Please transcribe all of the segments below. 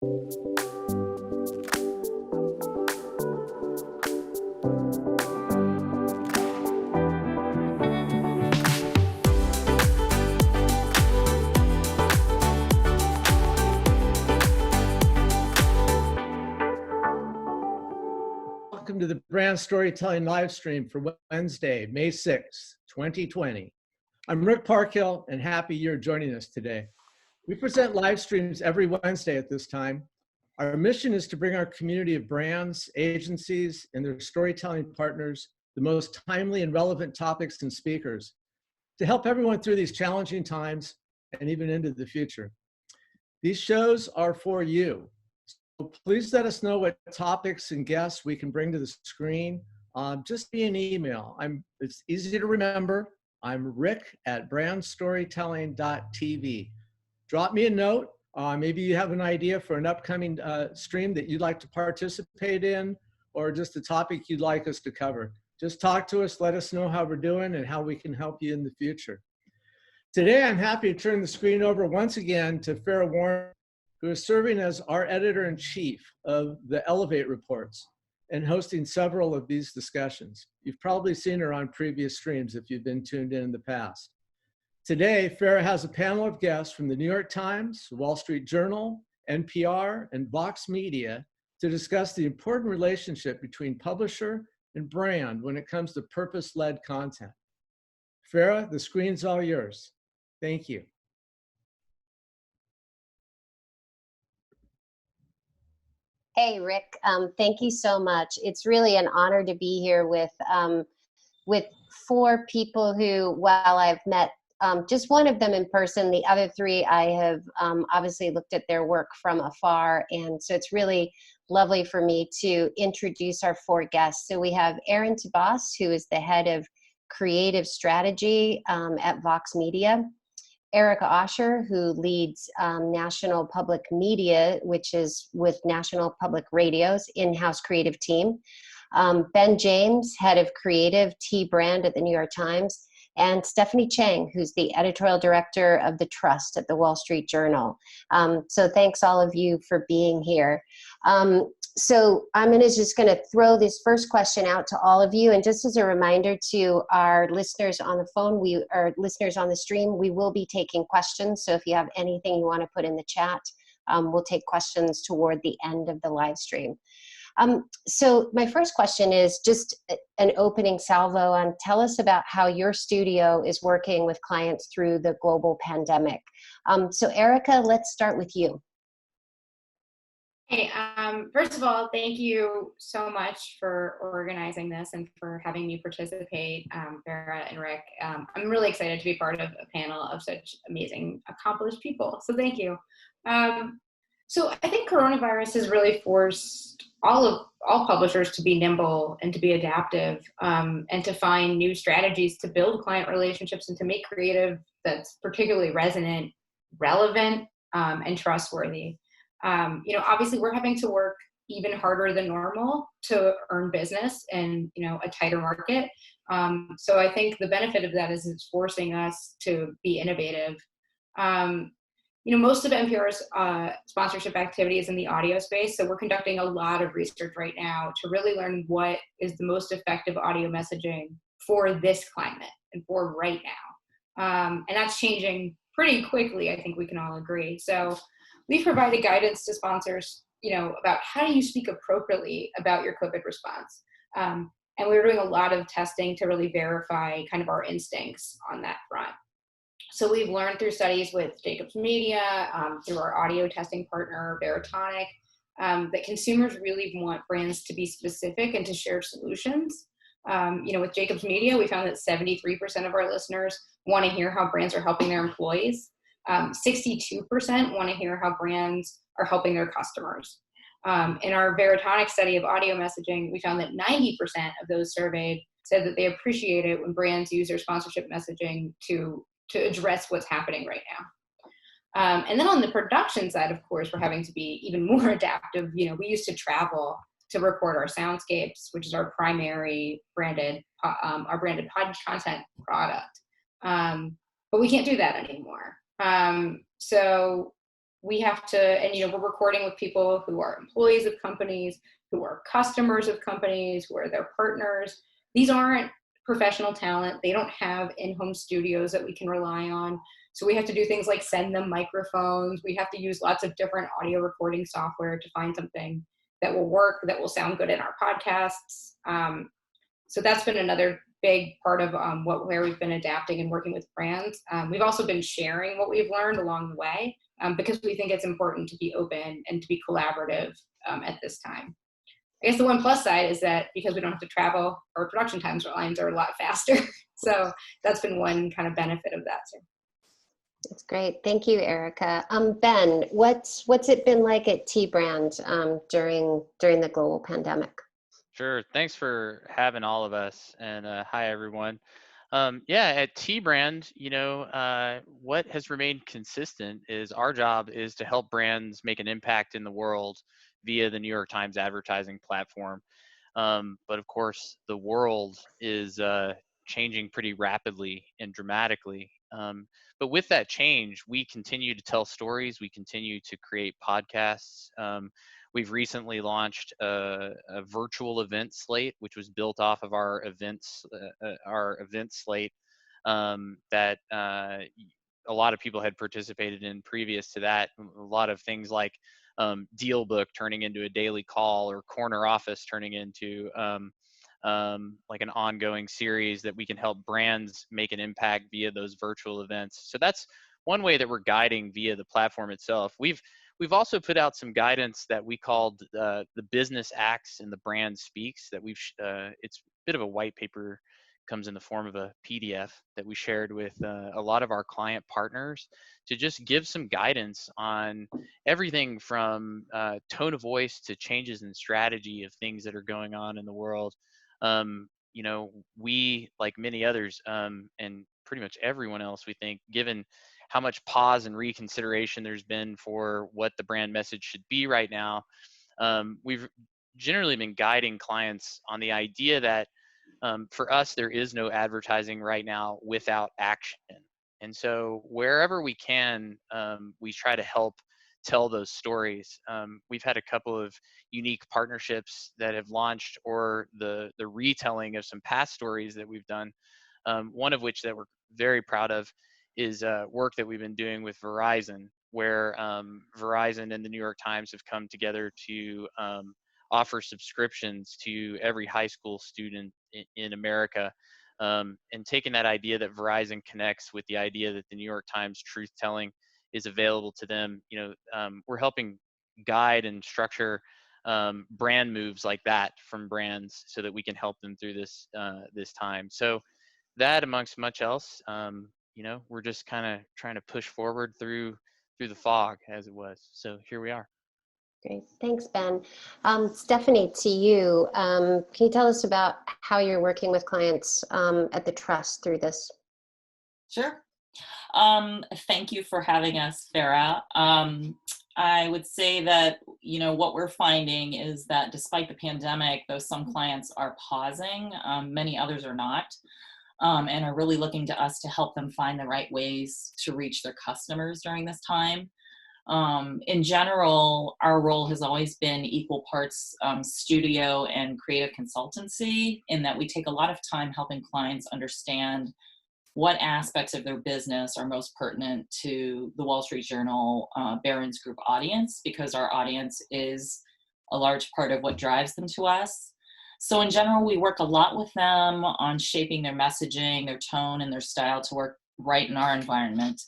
Welcome to the Brand Storytelling live stream for Wednesday, May 6th, 2020. I'm Rick Parkhill, and happy you're joining us today. We present live streams every Wednesday at this time. Our mission is to bring our community of brands, agencies, and their storytelling partners the most timely and relevant topics and speakers to help everyone through these challenging times and even into the future. These shows are for you. So please let us know what topics and guests we can bring to the screen. Just via an email. It's easy to remember. I'm Rick at BrandStorytelling.tv. Drop me a note. Maybe you have an idea for an upcoming stream that you'd like to participate in, or just a topic you'd like us to cover. Just talk to us, let us know how we're doing and how we can help you in the future. Today, I'm happy to turn the screen over once again to Fara, who is serving as our editor-in-chief of the Elevate reports and hosting several of these discussions. You've probably seen her on previous streams if you've been tuned in the past. Today, Fara has a panel of guests from the New York Times, Wall Street Journal, NPR, and Vox Media to discuss the important relationship between publisher and brand when it comes to purpose-led content. Fara, the screen's all yours. Thank you. Hey, Rick, thank you so much. It's really an honor to be here with four people who, while I've met just one of them in person, the other three I have obviously looked at their work from afar. And so it's really lovely for me to introduce our four guests. So we have Tabas, who is the head of creative strategy at Vox Media. Esure, who leads National Public Media, which is with National Public Radio's in-house creative team. Ben James, head of creative T-Brand at the New York Times. And Stephanie Chang, who's the editorial director of The Trust at the Wall Street Journal. So thanks all of you for being here. So I'm just going to throw this first question out to all of you. And just as a reminder to our listeners on the phone, our listeners on the stream, we will be taking questions. So if you have anything you want to put in the chat, we'll take questions toward the end of the live stream. So my first question is just an opening salvo on tell us about how your studio is working with clients through the global pandemic. So Erica, let's start with you. Hey, first of all, thank you so much for organizing this and for having me participate, Fara and Rick. I'm really excited to be part of a panel of such amazing, accomplished people. So thank you. So I think coronavirus has really forced all publishers to be nimble and to be adaptive and to find new strategies to build client relationships and to make creative that's particularly resonant, relevant, and trustworthy. Obviously we're having to work even harder than normal to earn business in, a tighter market. So I think the benefit of that is it's forcing us to be innovative. Most of NPR's sponsorship activity is in the audio space. So we're conducting a lot of research right now to really learn what is the most effective audio messaging for this climate and for right now. And that's changing pretty quickly, I think we can all agree. So we've provided guidance to sponsors, about how do you speak appropriately about your COVID response. And we're doing a lot of testing to really verify kind of our instincts on that front. So we've learned through studies with Jacobs Media, through our audio testing partner, Veritonic, that consumers really want brands to be specific and to share solutions. With Jacobs Media, we found that 73% of our listeners want to hear how brands are helping their employees. 62% want to hear how brands are helping their customers. In our Veritonic study of audio messaging, we found that 90% of those surveyed said that they appreciate it when brands use their sponsorship messaging to address what's happening right now. And then on the production side, of course, we're having to be even more adaptive. We used to travel to record our soundscapes, which is our primary branded content product. But we can't do that anymore. So we have to, and we're recording with people who are employees of companies, who are customers of companies, who are their partners. These aren't professional talent. They don't have in-home studios that we can rely on. So we have to do things like send them microphones. We have to use lots of different audio recording software to find something that will work, that will sound good in our podcasts. So that's been another big part of where we've been adapting and working with brands. We've also been sharing what we've learned along the way because we think it's important to be open and to be collaborative at this time. I guess the one plus side is that because we don't have to travel, our production times are a lot faster. So that's been one kind of benefit of that too. That's great. Thank you, Erica. Ben, what's it been like at T-Brand during the global pandemic? Sure. Thanks for having all of us. And hi, everyone. Yeah, at T-Brand, what has remained consistent is our job is to help brands make an impact in the world via the New York Times advertising platform. But of course, the world is changing pretty rapidly and dramatically. But with that change, we continue to tell stories. We continue to create podcasts. We've recently launched a virtual event slate, which was built off of our event slate that a lot of people had participated in previous to that. A lot of things like Deal Book turning into a daily call, or Corner Office turning into like an ongoing series that we can help brands make an impact via those virtual events. So that's one way that we're guiding via the platform itself. We've also put out some guidance that we called the business acts and the brand speaks that it's a bit of a white paper, comes in the form of a PDF that we shared with a lot of our client partners to just give some guidance on everything from tone of voice to changes in strategy of things that are going on in the world. We, like many others, and pretty much everyone else, we think, given how much pause and reconsideration there's been for what the brand message should be right now, we've generally been guiding clients on the idea that for us, there is no advertising right now without action. And so wherever we can, we try to help tell those stories. We've had a couple of unique partnerships that have launched, or the retelling of some past stories that we've done. One of which that we're very proud of is work that we've been doing with Verizon, where Verizon and the New York Times have come together to offer subscriptions to every high school student in America, and taking that idea that Verizon connects with the idea that the New York Times truth telling is available to them. We're helping guide and structure brand moves like that from brands so that we can help them through this time. So that, amongst much else, we're just kind of trying to push forward through the fog, as it was. So here we are. Great. Thanks, Ben. Stephanie, to you, can you tell us about how you're working with clients at the Trust through this? Sure. Thank you for having us, Fara. I would say that, what we're finding is that despite the pandemic, though some clients are pausing, many others are not, and are really looking to us to help them find the right ways to reach their customers during this time. In general, our role has always been equal parts studio and creative consultancy, in that we take a lot of time helping clients understand what aspects of their business are most pertinent to the Wall Street Journal Barron's Group audience, because our audience is a large part of what drives them to us. So in general, we work a lot with them on shaping their messaging, their tone, and their style to work right in our environment.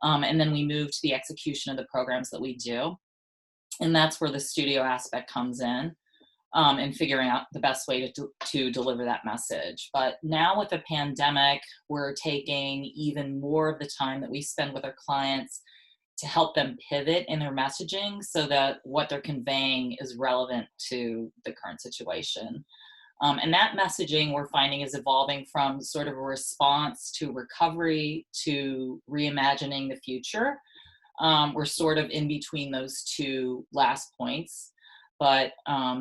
And then we move to the execution of the programs that we do. And that's where the studio aspect comes in, and figuring out the best way to deliver that message. But now with the pandemic, we're taking even more of the time that we spend with our clients to help them pivot in their messaging so that what they're conveying is relevant to the current situation. And that messaging we're finding is evolving from sort of a response to recovery to reimagining the future. We're sort of in between those two last points, but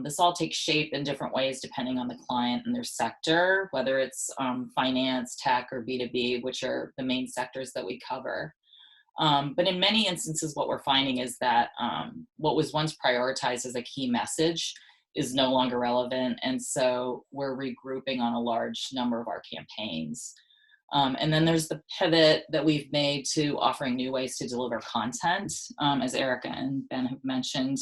this all takes shape in different ways depending on the client and their sector, whether it's finance, tech, or B2B, which are the main sectors that we cover. But in many instances, what we're finding is that what was once prioritized as a key message is no longer relevant. And so we're regrouping on a large number of our campaigns. And then there's the pivot that we've made to offering new ways to deliver content, as Erica and Ben have mentioned.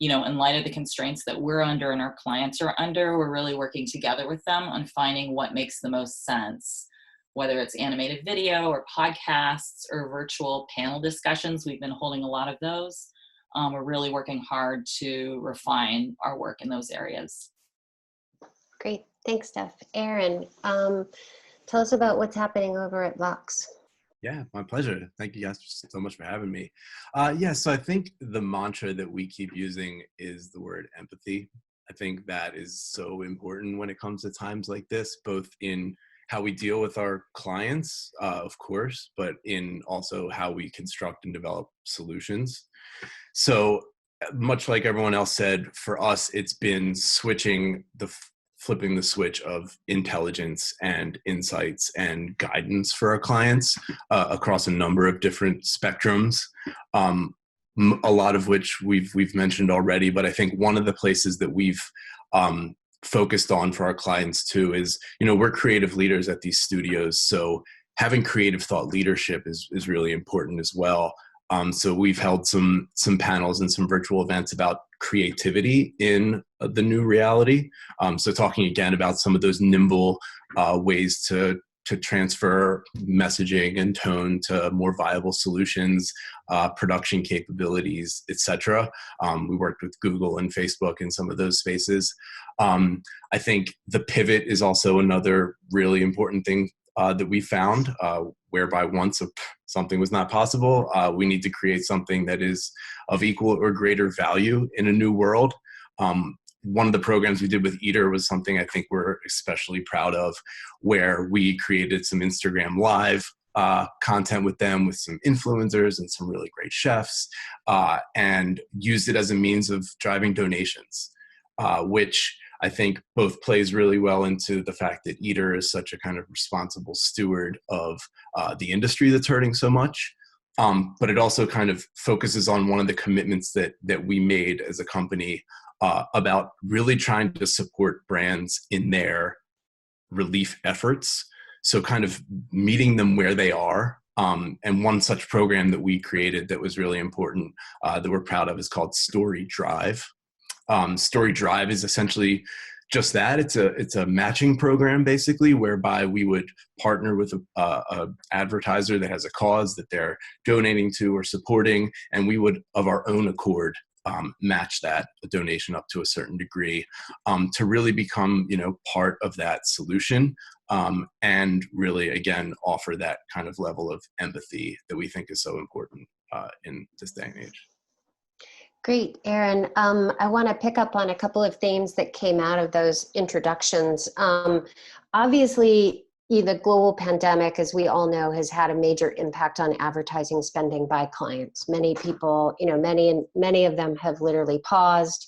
In light of the constraints that we're under and our clients are under, we're really working together with them on finding what makes the most sense, whether it's animated video or podcasts or virtual panel discussions. We've been holding a lot of those. We're really working hard to refine our work in those areas. Great. Thanks, Steph. Aaron, tell us about what's happening over at Vox. Yeah, my pleasure. Thank you guys so much for having me. So I think the mantra that we keep using is the word empathy. I think that is so important when it comes to times like this, both in how we deal with our clients, of course, but in also how we construct and develop solutions. So much like everyone else said, for us, it's been flipping the switch of intelligence and insights and guidance for our clients across a number of different spectrums, a lot of which we've mentioned already. But I think one of the places that we've focused on for our clients too is, we're creative leaders at these studios. So having creative thought leadership is really important as well. So we've held some panels and some virtual events about creativity in the new reality. So talking again about some of those nimble ways to transfer messaging and tone to more viable solutions, production capabilities, etc. We worked with Google and Facebook in some of those spaces. I think the pivot is also another really important thing that we found, whereby once something was not possible, we need to create something that is of equal or greater value in a new world. One of the programs we did with Esure was something I think we're especially proud of, where we created some Instagram Live content with them, with some influencers and some really great chefs, and used it as a means of driving donations, which I think both plays really well into the fact that Esure is such a kind of responsible steward of the industry that's hurting so much. But it also kind of focuses on one of the commitments that we made as a company about really trying to support brands in their relief efforts. So kind of meeting them where they are. And one such program that we created that was really important that we're proud of is called Story Drive. Story Drive is essentially just that. It's a matching program, basically, whereby we would partner with a advertiser that has a cause that they're donating to or supporting, and we would, of our own accord, match that donation up to a certain degree to really become, part of that solution, and really, again, offer that kind of level of empathy that we think is so important in this day and age. Great, Aaron. I want to pick up on a couple of themes that came out of those introductions. Obviously, the global pandemic, as we all know, has had a major impact on advertising spending by clients. Many people, many of them have literally paused.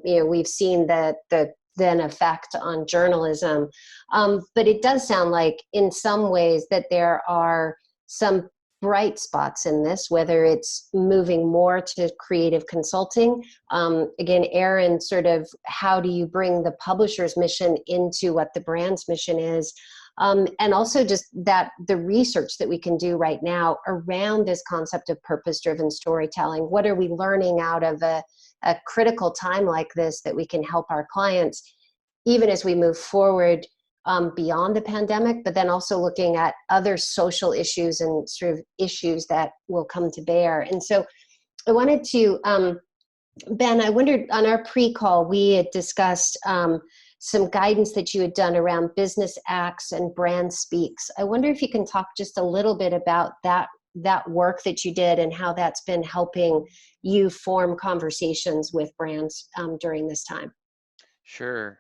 We've seen the then effect on journalism. But it does sound like in some ways that there are some bright spots in this, whether it's moving more to creative consulting. Again, Aaron, sort of how do you bring the publisher's mission into what the brand's mission is? And also just that the research that we can do right now around this concept of purpose-driven storytelling. What are we learning out of a critical time like this that we can help our clients, even as we move forward beyond the pandemic, but then also looking at other social issues and sort of issues that will come to bear. And so I wanted to, Ben, I wondered on our pre-call, we had discussed some guidance that you had done around business acts and brand speaks. I wonder if you can talk just a little bit about that work that you did and how that's been helping you form conversations with brands during this time. Sure.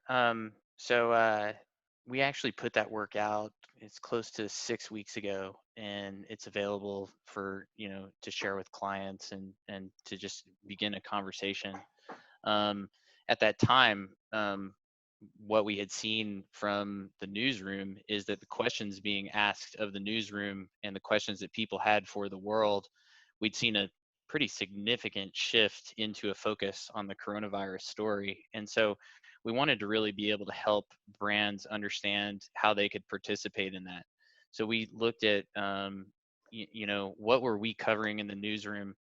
We actually put that work out. It's close to 6 weeks ago, and it's available for, to share with clients and to just begin a conversation. At that time, what we had seen from the newsroom is that the questions being asked of the newsroom and the questions that people had for the world, we'd seen a pretty significant shift into a focus on the coronavirus story. And so we wanted to really be able to help brands understand how they could participate in that. So we looked at, what were we covering in the newsroom,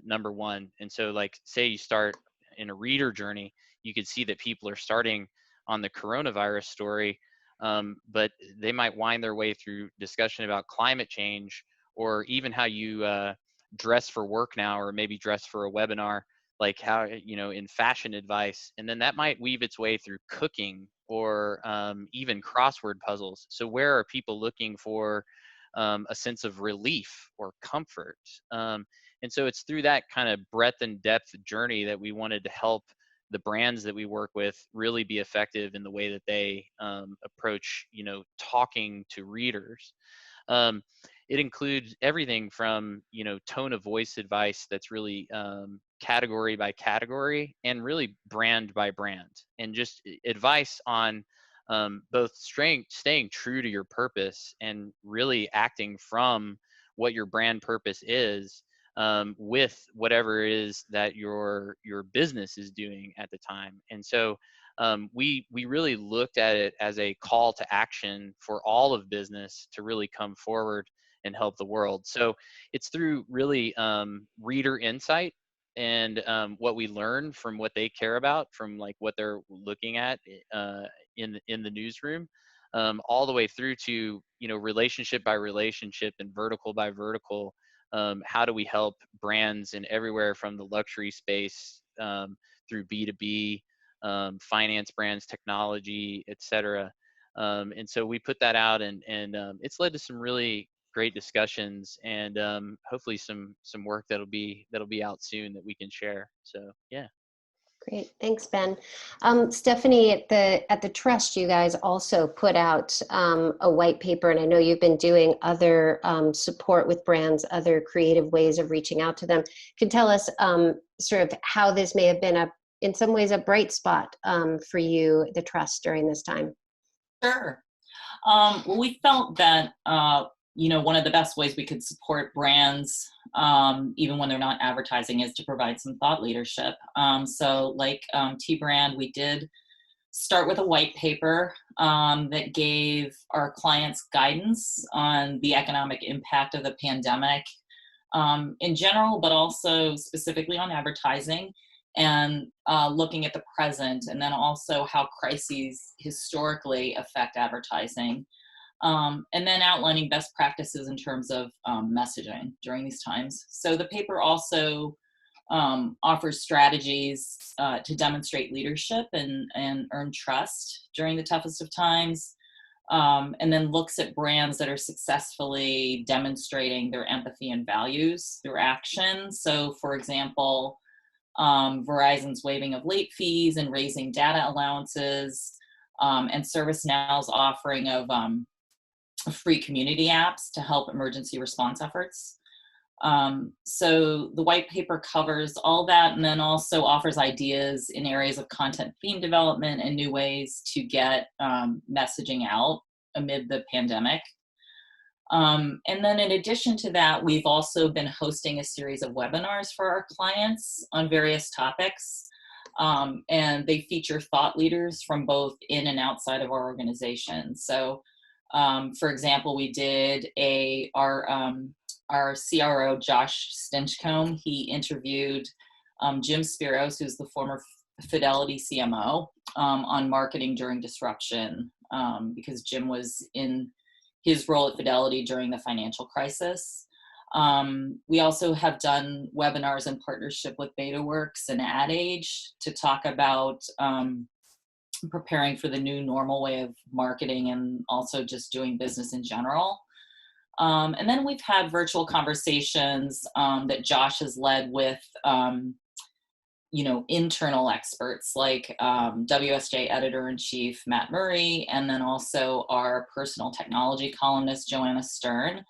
number one. And so like, say you start in a reader journey, you could see that people are starting on the coronavirus story, but they might wind their way through discussion about climate change, or even how you dress for work now, or maybe dress for a webinar, like how, in fashion advice. And then that might weave its way through cooking, or even crossword puzzles. So where are people looking for a sense of relief or comfort? And so it's through that kind of breadth and depth journey that we wanted to help the brands that we work with really be effective in the way that they approach, talking to readers. Um, it includes everything from, tone of voice advice that's really category by category, and really brand by brand, and just advice on both staying true to your purpose and really acting from what your brand purpose is, with whatever it is that your business is doing at the time. And so we really looked at it as a call to action for all of business to really come forward and help the world. So it's through really reader insight, and what we learn from what they care about, from like what they're looking at in the newsroom, all the way through to, relationship by relationship and vertical by vertical. How do we help brands in everywhere from the luxury space, through B2B, finance brands, technology, etc. And so we put that out, and it's led to some really great discussions, and hopefully some work that'll be out soon that we can share. So yeah. Great, thanks, Ben. Stephanie, at the Trust, you guys also put out a white paper, and I know you've been doing other support with brands, other creative ways of reaching out to them. Can tell us sort of how this may have been in some ways a bright spot for you, the Trust, during this time. Sure. Well, we felt that one of the best ways we could support brands, even when they're not advertising, is to provide some thought leadership. So like T-Brand, we did start with a white paper that gave our clients guidance on the economic impact of the pandemic in general, but also specifically on advertising, and looking at the present, and then also how crises historically affect advertising. And then outlining best practices in terms of messaging during these times. So the paper also offers strategies to demonstrate leadership and earn trust during the toughest of times, and then looks at brands that are successfully demonstrating their empathy and values through action. So for example, Verizon's waiving of late fees and raising data allowances, and ServiceNow's offering of free community apps to help emergency response efforts. So the white paper covers all that, and then also offers ideas in areas of content theme development and new ways to get messaging out amid the pandemic. And then in addition to that, we've also been hosting a series of webinars for our clients on various topics. And they feature thought leaders from both in and outside of our organization. So for example, we did our CRO, Josh Stinchcomb. He interviewed Jim Spiros, who's the former Fidelity CMO, on marketing during disruption, because Jim was in his role at Fidelity during the financial crisis. We also have done webinars in partnership with BetaWorks and Ad Age to talk about preparing for the new normal way of marketing, and also just doing business in general. And then we've had virtual conversations that Josh has led with, internal experts like WSJ editor-in-chief Matt Murray, and then also our personal technology columnist Joanna Stern.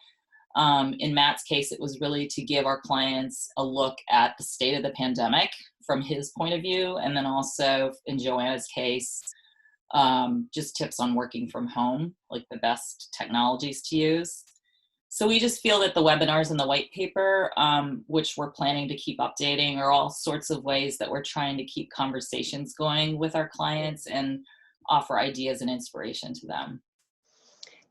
In Matt's case, it was really to give our clients a look at the state of the pandemic from his point of view, and then also in Joanna's case, just tips on working from home, like the best technologies to use. So we just feel that the webinars and the white paper, which we're planning to keep updating, are all sorts of ways that we're trying to keep conversations going with our clients and offer ideas and inspiration to them.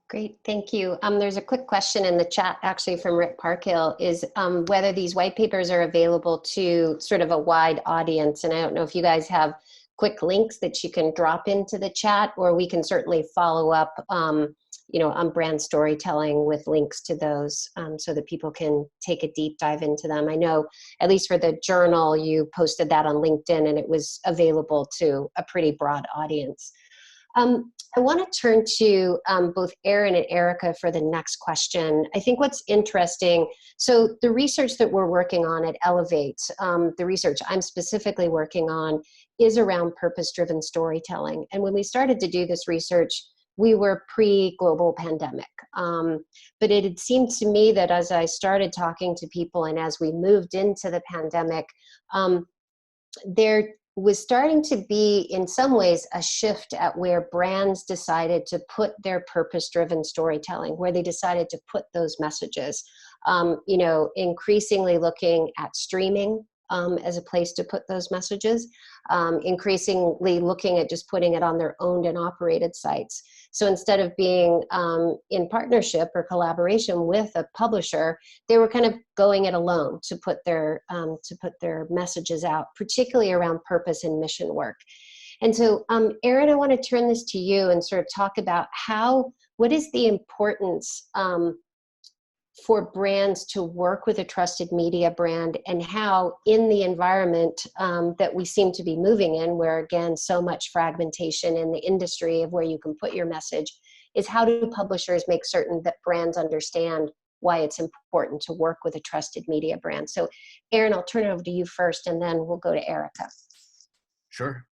Great, thank you. There's a quick question in the chat actually from Rick Parkhill, is whether these white papers are available to sort of a wide audience. And I don't know if you guys have quick links that you can drop into the chat, or we can certainly follow up on brand storytelling with links to those so that people can take a deep dive into them. I know, at least for the journal, you posted that on LinkedIn and it was available to a pretty broad audience. I want to turn to both Erin and Erica for the next question. I think what's interesting, so the research that we're working on at Elevate, the research I'm specifically working on is around purpose-driven storytelling. And when we started to do this research, we were pre-global pandemic. But it had seemed to me that as I started talking to people and as we moved into the pandemic, there was starting to be, in some ways, a shift at where brands decided to put their purpose-driven storytelling, where they decided to put those messages, increasingly looking at streaming as a place to put those messages, increasingly looking at just putting it on their owned and operated sites. So instead of being in partnership or collaboration with a publisher, they were kind of going it alone to put their messages out, particularly around purpose and mission work. And so, Erin, I want to turn this to you and sort of talk about what is the importance for brands to work with a trusted media brand, and how in the environment that we seem to be moving in, where again, so much fragmentation in the industry of where you can put your message, is how do publishers make certain that brands understand why it's important to work with a trusted media brand? So Erin, I'll turn it over to you first, and then we'll go to Erica. Sure.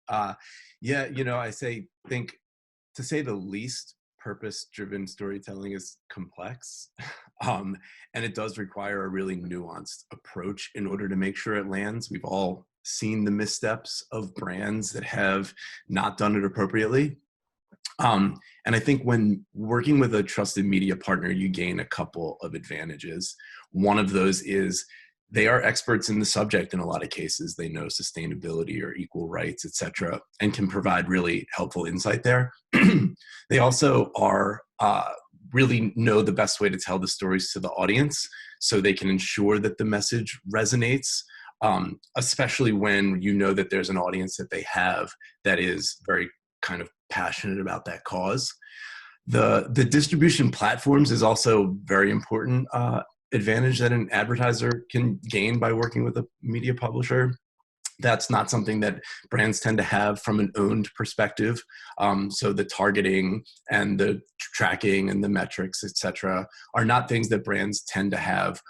Think to say the least, purpose-driven storytelling is complex, and it does require a really nuanced approach in order to make sure it lands. We've all seen the missteps of brands that have not done it appropriately. And I think when working with a trusted media partner, you gain a couple of advantages. One of those is they are experts in the subject in a lot of cases. They know sustainability or equal rights, et cetera, and can provide really helpful insight there. They also are really know the best way to tell the stories to the audience, so they can ensure that the message resonates, especially when you know that there's an audience that they have that is very kind of passionate about that cause. The distribution platforms is also very important advantage that an advertiser can gain by working with a media publisher. That's not something that brands tend to have from an owned perspective. So the targeting and the tracking and the metrics, et cetera, are not things that brands tend to have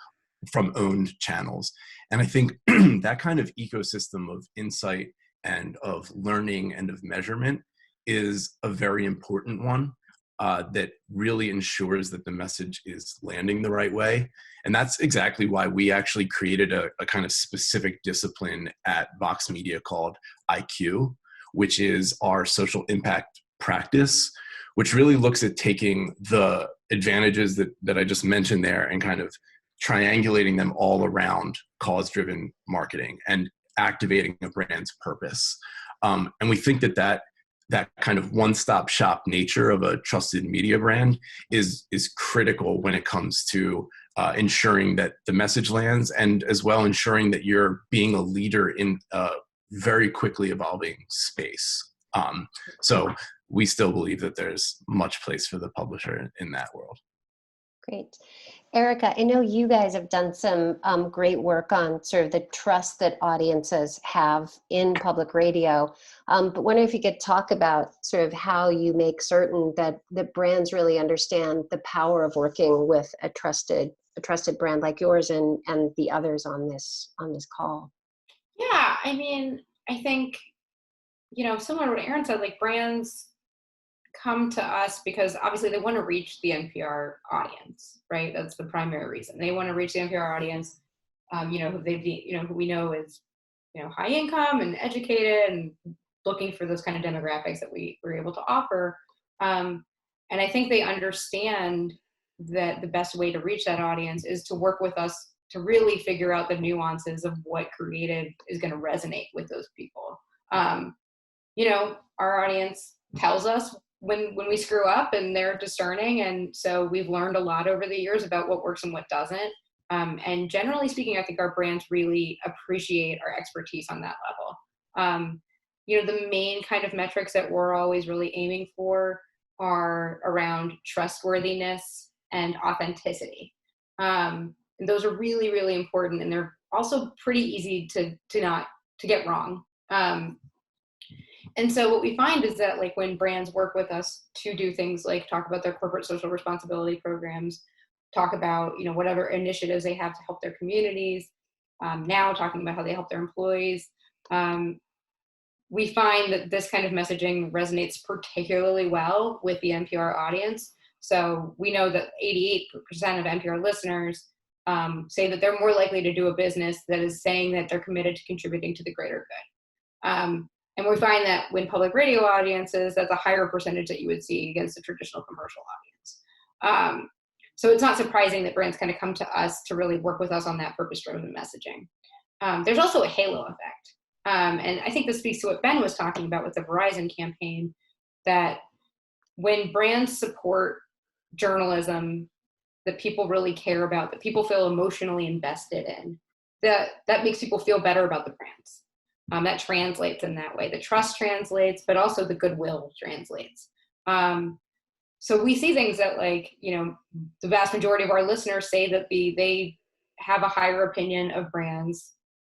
from owned channels. And I think that kind of ecosystem of insight and of learning and of measurement is a very important one. That really ensures that the message is landing the right way. And that's exactly why we actually created a kind of specific discipline at Vox Media called IQ, which is our social impact practice, which really looks at taking the advantages that I just mentioned there and kind of triangulating them all around cause-driven marketing and activating a brand's purpose. And we think that kind of one-stop shop nature of a trusted media brand is critical when it comes to ensuring that the message lands, and as well ensuring that you're being a leader in a very quickly evolving space. So we still believe that there's much place for the publisher in that world. Great. Erica, I know you guys have done some great work on sort of the trust that audiences have in public radio, but wondering if you could talk about sort of how you make certain that the brands really understand the power of working with a trusted brand like yours and the others on this call. Yeah, I mean, I think, similar to what Erin said, like brands come to us because obviously they want to reach the NPR audience, right? That's the primary reason. They want to reach the NPR audience, who we know is, high income and educated and looking for those kind of demographics that we were able to offer. And I think they understand that the best way to reach that audience is to work with us to really figure out the nuances of what creative is going to resonate with those people. You know, our audience tells us when we screw up, and they're discerning. And so we've learned a lot over the years about what works and what doesn't. And generally speaking, I think our brands really appreciate our expertise on that level. You know, the main kind of metrics that we're always really aiming for are around trustworthiness and authenticity. And those are really, really important. And they're also pretty easy to get wrong. And so what we find is that, like, when brands work with us to do things like talk about their corporate social responsibility programs, talk about, you know, whatever initiatives they have to help their communities, now talking about how they help their employees, we find that this kind of messaging resonates particularly well with the NPR audience. So we know that 88% of NPR listeners say that they're more likely to do a business that is saying that they're committed to contributing to the greater good. And we find that when public radio audiences, that's a higher percentage that you would see against a traditional commercial audience. So it's not surprising that brands kind of come to us to really work with us on that purpose-driven messaging. There's also a halo effect. And I think this speaks to what Ben was talking about with the Verizon campaign, that when brands support journalism that people really care about, that people feel emotionally invested in, that makes people feel better about the brands. That translates in that way. The trust translates, but also the goodwill translates. So we see things that, like, you know, the vast majority of our listeners say that they have a higher opinion of brands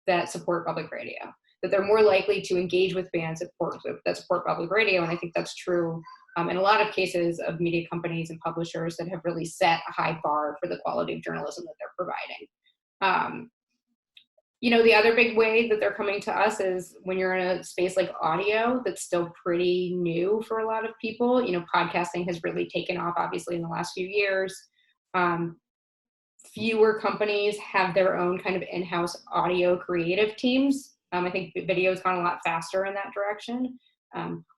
that support public radio, that they're more likely to engage with bands that support public radio. And I think that's true in a lot of cases of media companies and publishers that have really set a high bar for the quality of journalism that they're providing. You know, the other big way that they're coming to us is when you're in a space like audio that's still pretty new for a lot of people. You know, podcasting has really taken off, obviously, in the last few years. Fewer companies have their own kind of in-house audio creative teams. I think video's gone a lot faster in that direction.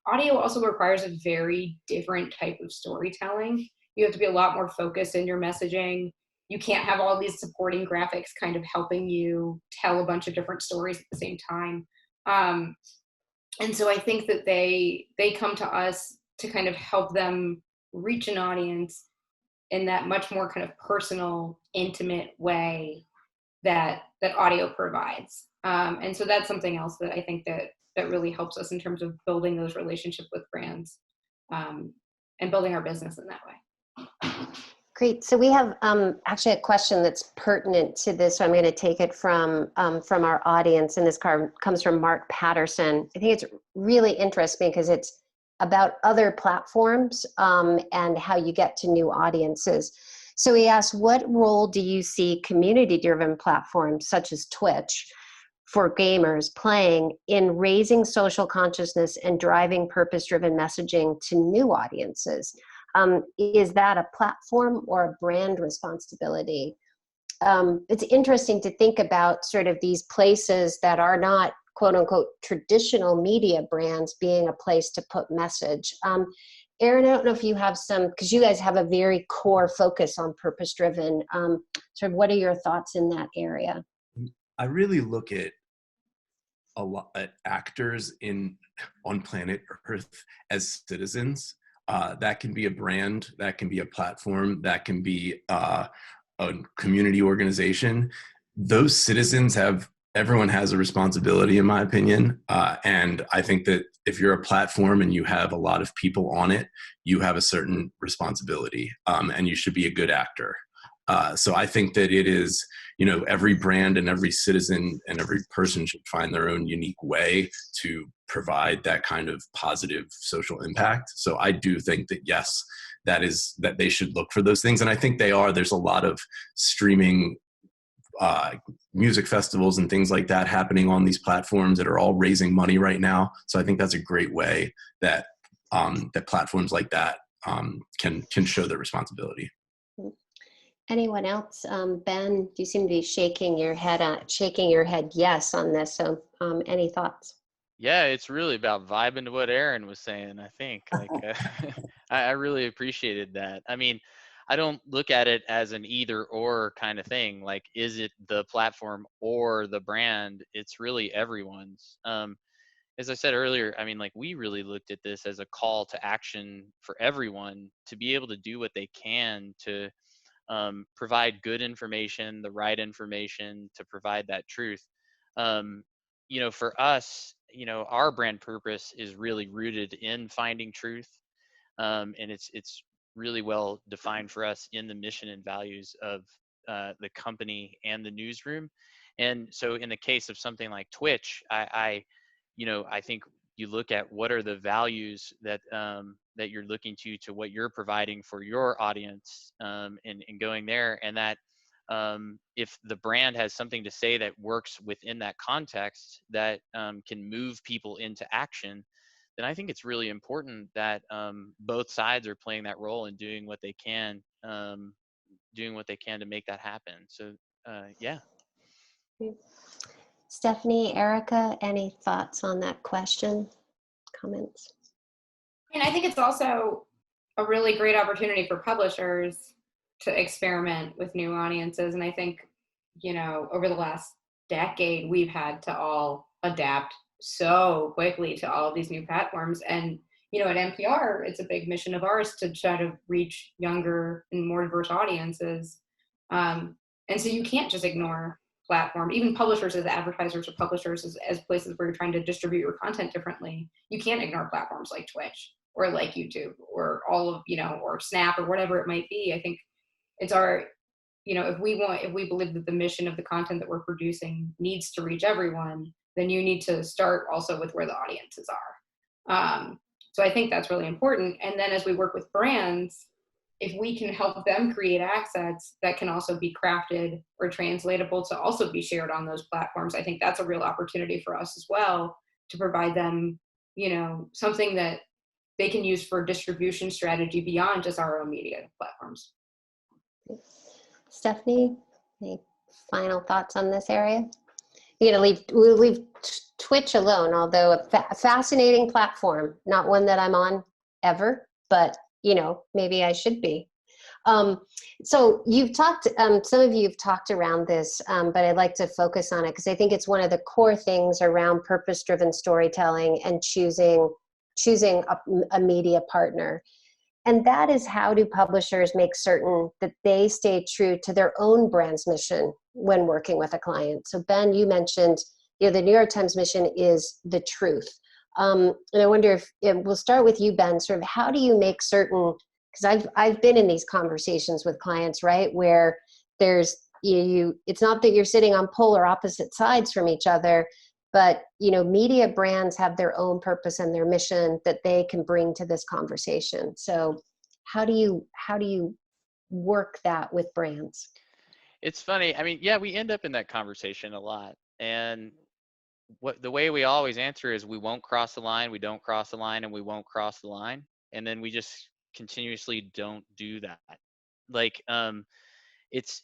Audio also requires a very different type of storytelling. You have to be a lot more focused in your messaging. You can't have all these supporting graphics kind of helping you tell a bunch of different stories at the same time. And so I think that they come to us to kind of help them reach an audience in that much more kind of personal, intimate way that audio provides. And so that's something else that I think that really helps us in terms of building those relationships with brands and building our business in that way. Great. So we have actually a question that's pertinent to this. So I'm going to take it from our audience, and this card comes from Mark Patterson. I think it's really interesting because it's about other platforms and how you get to new audiences. So he asked, what role do you see community-driven platforms such as Twitch for gamers playing in raising social consciousness and driving purpose-driven messaging to new audiences? Is that a platform or a brand responsibility? It's interesting to think about sort of these places that are not quote unquote traditional media brands being a place to put message. Erin, I don't know if you have some, because you guys have a very core focus on purpose-driven. Sort of what are your thoughts in that area? I really look at a lot at actors on planet Earth as citizens. That can be a brand, that can be a platform, that can be a community organization. Those citizens everyone has a responsibility, in my opinion. And I think that if you're a platform and you have a lot of people on it, you have a certain responsibility, and you should be a good actor. So I think that it is, you know, every brand and every citizen and every person should find their own unique way to provide that kind of positive social impact. So I do think that, yes, that they should look for those things. And I think they are. There's a lot of streaming music festivals and things like that happening on these platforms that are all raising money right now. So I think that's a great way that that platforms like that can show their responsibility. Anyone else? Ben, you seem to be shaking your head yes on this. So any thoughts? Yeah, it's really about vibing to what Aaron was saying, I think. Like, I really appreciated that. I mean, I don't look at it as an either or kind of thing. Like, is it the platform or the brand? It's really everyone's. As I said earlier, I mean, like, we really looked at this as a call to action for everyone to be able to do what they can to provide good information, the right information, to provide that truth. Um, for us, our brand purpose is really rooted in finding truth, and it's really well defined for us in the mission and values of the company and the newsroom. And so, in the case of something like Twitch, I think you look at what are the values that that you're looking to what you're providing for your audience, and going there, and that if the brand has something to say that works within that context that can move people into action, then I think it's really important that both sides are playing that role and doing what they can, to make that happen. So yeah. Stephanie, Erica, any thoughts on that question? Comments? And I think it's also a really great opportunity for publishers to experiment with new audiences. And I think, over the last decade, we've had to all adapt so quickly to all of these new platforms. And, at NPR, it's a big mission of ours to try to reach younger and more diverse audiences. And so you can't just ignore platform, even publishers as advertisers or publishers as places where you're trying to distribute your content differently. You can't ignore platforms like Twitch or like YouTube or all of, or Snap or whatever it might be. I think it's our, if we believe that the mission of the content that we're producing needs to reach everyone, then you need to start also with where the audiences are. So I think that's really important. And then as we work with brands, if we can help them create assets that can also be crafted or translatable to also be shared on those platforms, I think that's a real opportunity for us as well to provide them, something that they can use for distribution strategy beyond just our own media platforms. Stephanie, any final thoughts on this area? We'll leave Twitch alone, although a fascinating platform, not one that I'm on ever, but maybe I should be. So you've talked, some of you have talked around this, but I'd like to focus on it because I think it's one of the core things around purpose-driven storytelling and choosing a media partner. And that is, how do publishers make certain that they stay true to their own brand's mission when working with a client? So Ben, you mentioned, the New York Times mission is the truth. And I wonder if we'll start with you, Ben, sort of how do you make certain, because I've been in these conversations with clients, right, where there's, it's not that you're sitting on polar opposite sides from each other, but media brands have their own purpose and their mission that they can bring to this conversation. So how do you work that with brands? It's funny. I mean, yeah, we end up in that conversation a lot, and the way we always answer is we won't cross the line, we don't cross the line, and we won't cross the line, and then we just continuously don't do that. Like, it's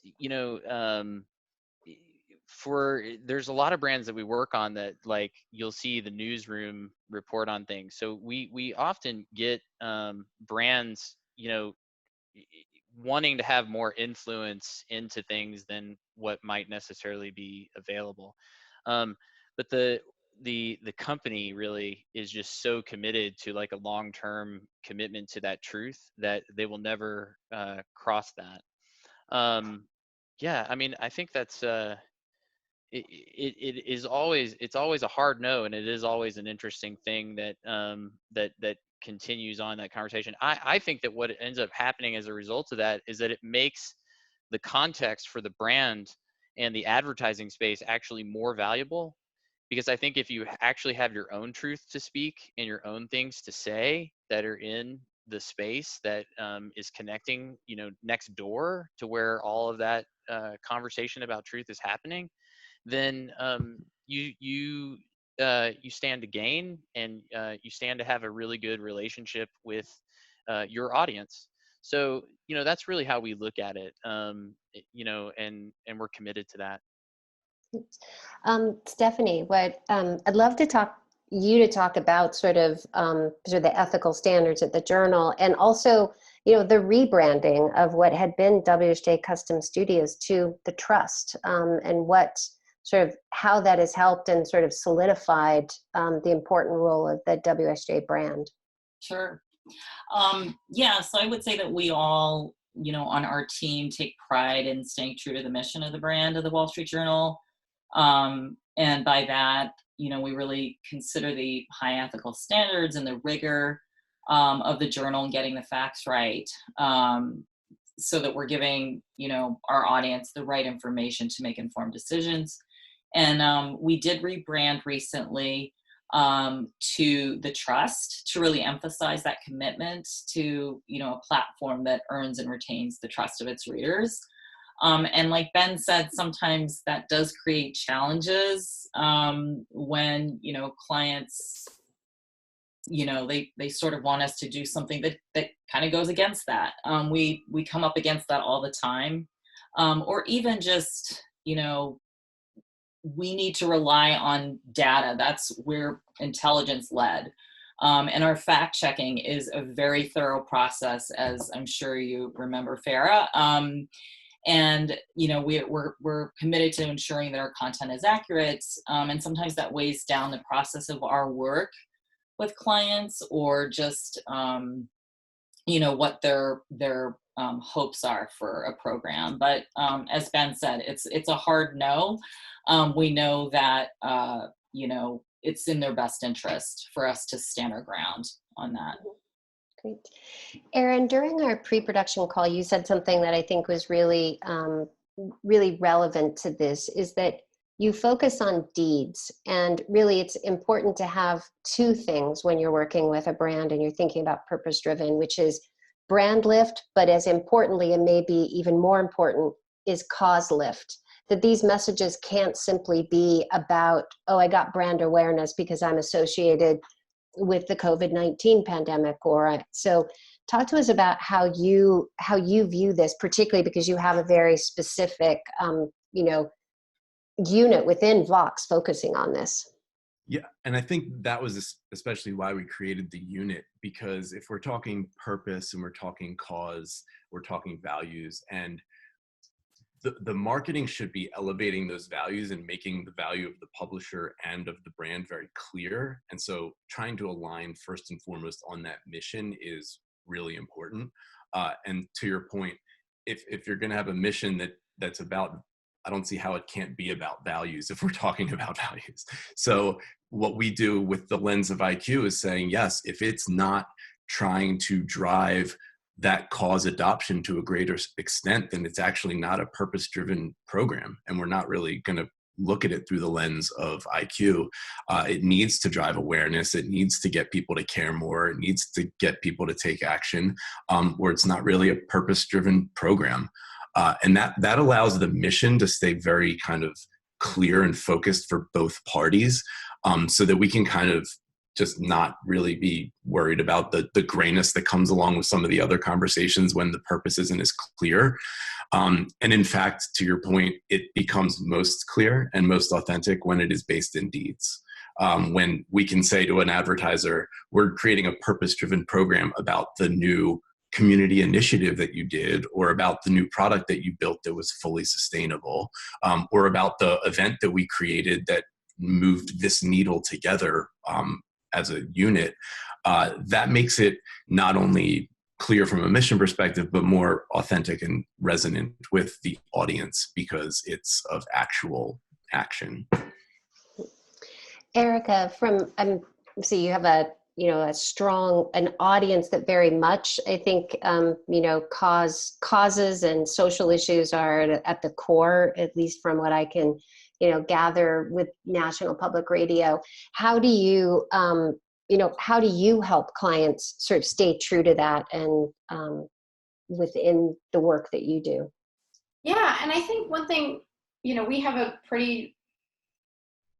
there's a lot of brands that we work on that, like, you'll see the newsroom report on things. So we often get brands wanting to have more influence into things than what might necessarily be available. But the company really is just so committed to, like, a long-term commitment to that truth that they will never cross that. Yeah, I mean, I think that's it's always a hard no, and it is always an interesting thing that that continues on that conversation. I think that what ends up happening as a result of that is that it makes the context for the brand and the advertising space actually more valuable, because I think if you actually have your own truth to speak and your own things to say that are in the space that is connecting, next door to where all of that conversation about truth is happening, then you stand to gain, and you stand to have a really good relationship with your audience. So that's really how we look at it, and we're committed to that. Stephanie, what I'd love to talk you to talk about sort of the ethical standards at the Journal, and also, the rebranding of what had been WSJ Custom Studios to the Trust, and what sort of how that has helped and sort of solidified the important role of the WSJ brand. Sure. Yeah, so I would say that we all, on our team take pride in staying true to the mission of the brand of the Wall Street Journal. And by that, we really consider the high ethical standards and the rigor of the Journal and getting the facts right, so that we're giving, our audience the right information to make informed decisions. And we did rebrand recently to the Trust, to really emphasize that commitment to, a platform that earns and retains the trust of its readers. And like Ben said, sometimes that does create challenges when, clients, they sort of want us to do something that kind of goes against that. We come up against that all the time. Or even just, we need to rely on data. That's where intelligence led. And our fact checking is a very thorough process, as I'm sure you remember, Fara. And we're committed to ensuring that our content is accurate. And sometimes that weighs down the process of our work with clients, or just what their hopes are for a program. But as Ben said, it's a hard no. We know that it's in their best interest for us to stand our ground on that. Great. Erin, during our pre-production call, you said something that I think was really, really relevant to this, is that you focus on deeds. And really, it's important to have two things when you're working with a brand and you're thinking about purpose-driven, which is brand lift, but as importantly, and maybe even more important, is cause lift. That these messages can't simply be about, oh, I got brand awareness because I'm associated with the COVID-19 pandemic. So talk to us about how you view this, particularly because you have a very specific, unit within Vox focusing on this. Yeah, and I think that was especially why we created the unit, because if we're talking purpose and we're talking cause, we're talking values, and the marketing should be elevating those values and making the value of the publisher and of the brand very clear. And so trying to align first and foremost on that mission is really important. And to your point, if you're going to have a mission that's about, I don't see how it can't be about values if we're talking about values. So what we do with the lens of IQ is saying, yes, if it's not trying to drive that cause adoption to a greater extent, then it's actually not a purpose-driven program. And we're not really going to look at it through the lens of IQ. It needs to drive awareness. It needs to get people to care more. It needs to get people to take action, or it's not really a purpose-driven program. And that allows the mission to stay very kind of clear and focused for both parties, so that we can kind of just not really be worried about the grayness that comes along with some of the other conversations when the purpose isn't as clear. And in fact, to your point, it becomes most clear and most authentic when it is based in deeds. When we can say to an advertiser, we're creating a purpose-driven program about the new community initiative that you did, or about the new product that you built that was fully sustainable, or about the event that we created that moved this needle together as a unit, that makes it not only clear from a mission perspective, but more authentic and resonant with the audience because it's of actual action. Erica, so you have a strong audience that very much, I think, causes and social issues are at the core, at least from what I can, gather with National Public Radio. How do you, how do you help clients sort of stay true to that and within the work that you do? Yeah, and I think one thing, we have a pretty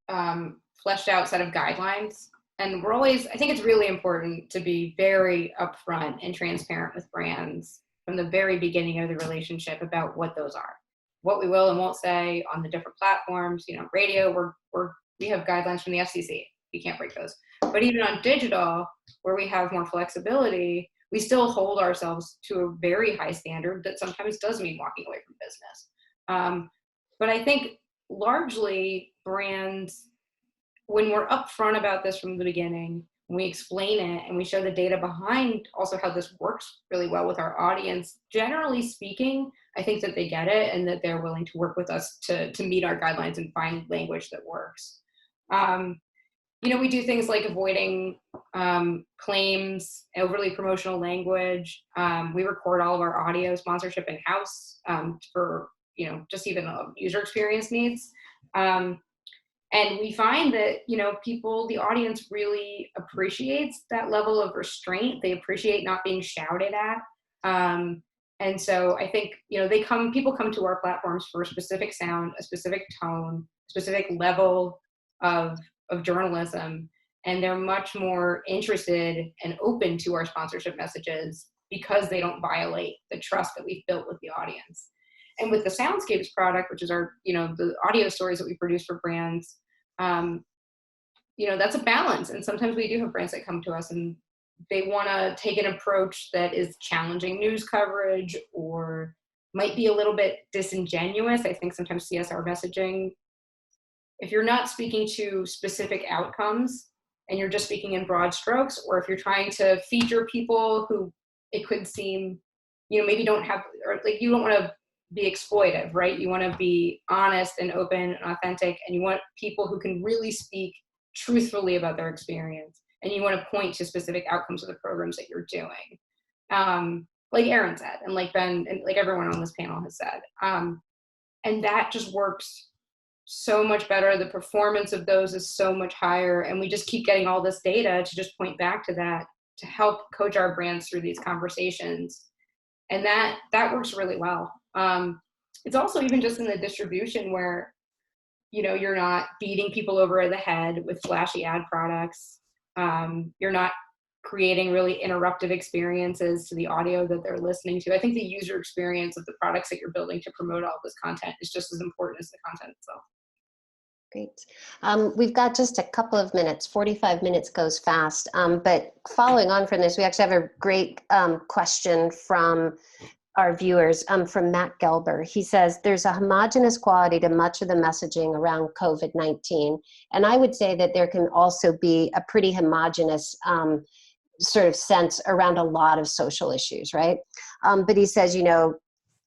fleshed out set of guidelines, and I think it's really important to be very upfront and transparent with brands from the very beginning of the relationship about what those are, what we will and won't say on the different platforms. Radio, we have guidelines from the FCC. You can't break those. But even on digital, where we have more flexibility, we still hold ourselves to a very high standard that sometimes does mean walking away from business. But I think largely brands, when we're upfront about this from the beginning, when we explain it and we show the data behind also how this works really well with our audience, generally speaking, I think that they get it and that they're willing to work with us to meet our guidelines and find language that works. We do things like avoiding claims, overly promotional language. We record all of our audio sponsorship in-house for, just even user experience needs. And we find that, the audience really appreciates that level of restraint. They appreciate not being shouted at. And so I think, people come to our platforms for a specific sound, a specific tone, specific level of journalism, and they're much more interested and open to our sponsorship messages because they don't violate the trust that we've built with the audience. And with the Soundscapes product, which is our, the audio stories that we produce for brands, that's a balance. And sometimes we do have brands that come to us and they want to take an approach that is challenging news coverage or might be a little bit disingenuous. I think sometimes CSR messaging, if you're not speaking to specific outcomes and you're just speaking in broad strokes, or if you're trying to feature people who it could seem, maybe don't have, or like you don't want to be exploitive, right? You want to be honest and open and authentic, and you want people who can really speak truthfully about their experience, and you want to point to specific outcomes of the programs that you're doing. Like Aaron said, and like Ben, and like everyone on this panel has said. And that just works so much better. The performance of those is so much higher, and we just keep getting all this data to just point back to that to help coach our brands through these conversations. And that works really well. It's also even just in the distribution where, you're not beating people over the head with flashy ad products. You're not creating really interruptive experiences to the audio that they're listening to. I think the user experience of the products that you're building to promote all this content is just as important as the content itself. Great. We've got just a couple of minutes. 45 minutes goes fast. But following on from this, we actually have a great question from our viewers, from Matt Gelber. He says, there's a homogenous quality to much of the messaging around COVID-19. And I would say that there can also be a pretty homogenous sort of sense around a lot of social issues, right? But he says,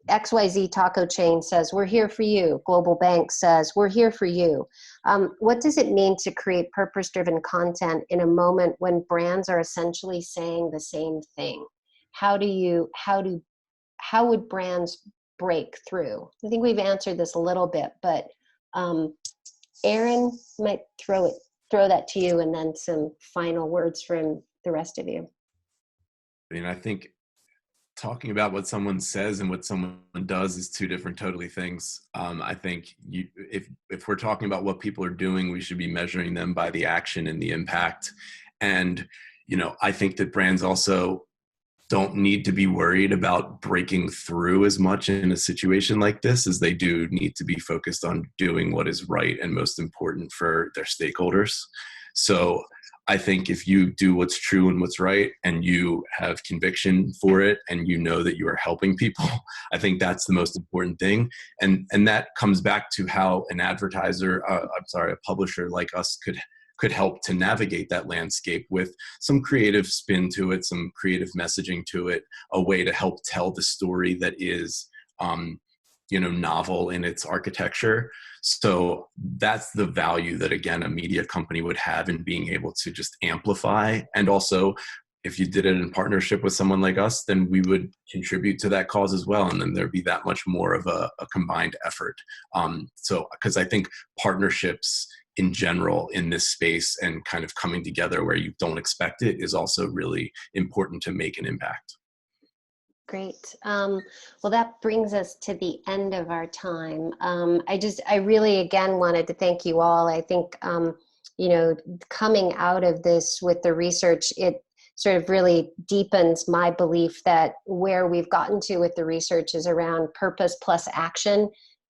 XYZ taco chain says, we're here for you. Global Bank says, we're here for you. What does it mean to create purpose-driven content in a moment when brands are essentially saying the same thing? How would brands break through? I think we've answered this a little bit, but Aaron might throw that to you, and then some final words from the rest of you. I think talking about what someone says and what someone does is two different totally things. I think if we're talking about what people are doing, we should be measuring them by the action and the impact. And, I think that brands also don't need to be worried about breaking through as much in a situation like this as they do need to be focused on doing what is right and most important for their stakeholders. So I think if you do what's true and what's right, and you have conviction for it, and you know that you are helping people, I think that's the most important thing. And that comes back to how an advertiser, a publisher like us could help to navigate that landscape with some creative spin to it, some creative messaging to it, a way to help tell the story that is, novel in its architecture. So that's the value that, again, a media company would have in being able to just amplify. And also, if you did it in partnership with someone like us, then we would contribute to that cause as well. And then there'd be that much more of a combined effort. Because I think partnerships in general in this space and kind of coming together where you don't expect it is also really important to make an impact. Great. Well, that brings us to the end of our time. I really, again, wanted to thank you all. I think, coming out of this with the research, it sort of really deepens my belief that where we've gotten to with the research is around purpose plus action.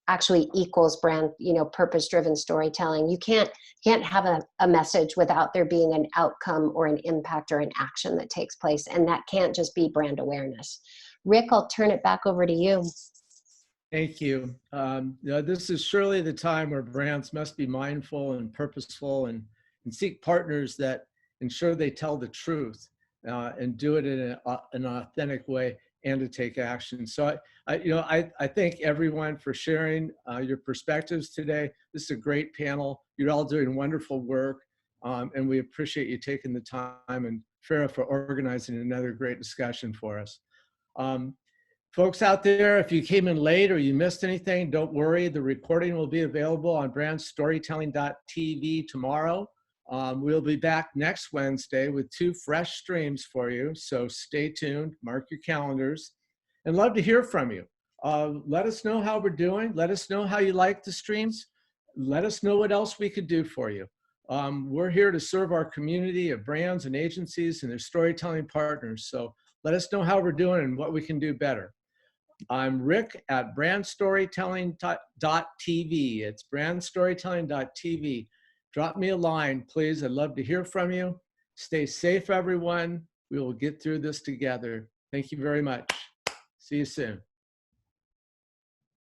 actually equals brand, purpose-driven storytelling. You can't have a message without there being an outcome or an impact or an action that takes place. And that can't just be brand awareness. Rick, I'll turn it back over to you. Thank you. This is surely the time where brands must be mindful and purposeful and seek partners that ensure they tell the truth and do it in an authentic way and to take action. So I thank everyone for sharing your perspectives today. This is a great panel. You're all doing wonderful work, and we appreciate you taking the time, and Fara for organizing another great discussion for us. Folks out there, if you came in late or you missed anything, don't worry. The recording will be available on BrandStorytelling.tv tomorrow. We'll be back next Wednesday with 2 fresh streams for you. So stay tuned, mark your calendars, and love to hear from you. Let us know how we're doing. Let us know how you like the streams. Let us know what else we could do for you. We're here to serve our community of brands and agencies and their storytelling partners. So let us know how we're doing and what we can do better. I'm Rick at BrandStorytelling.tv. It's BrandStorytelling.tv. Drop me a line, please. I'd love to hear from you. Stay safe, everyone. We will get through this together. Thank you very much. See you soon.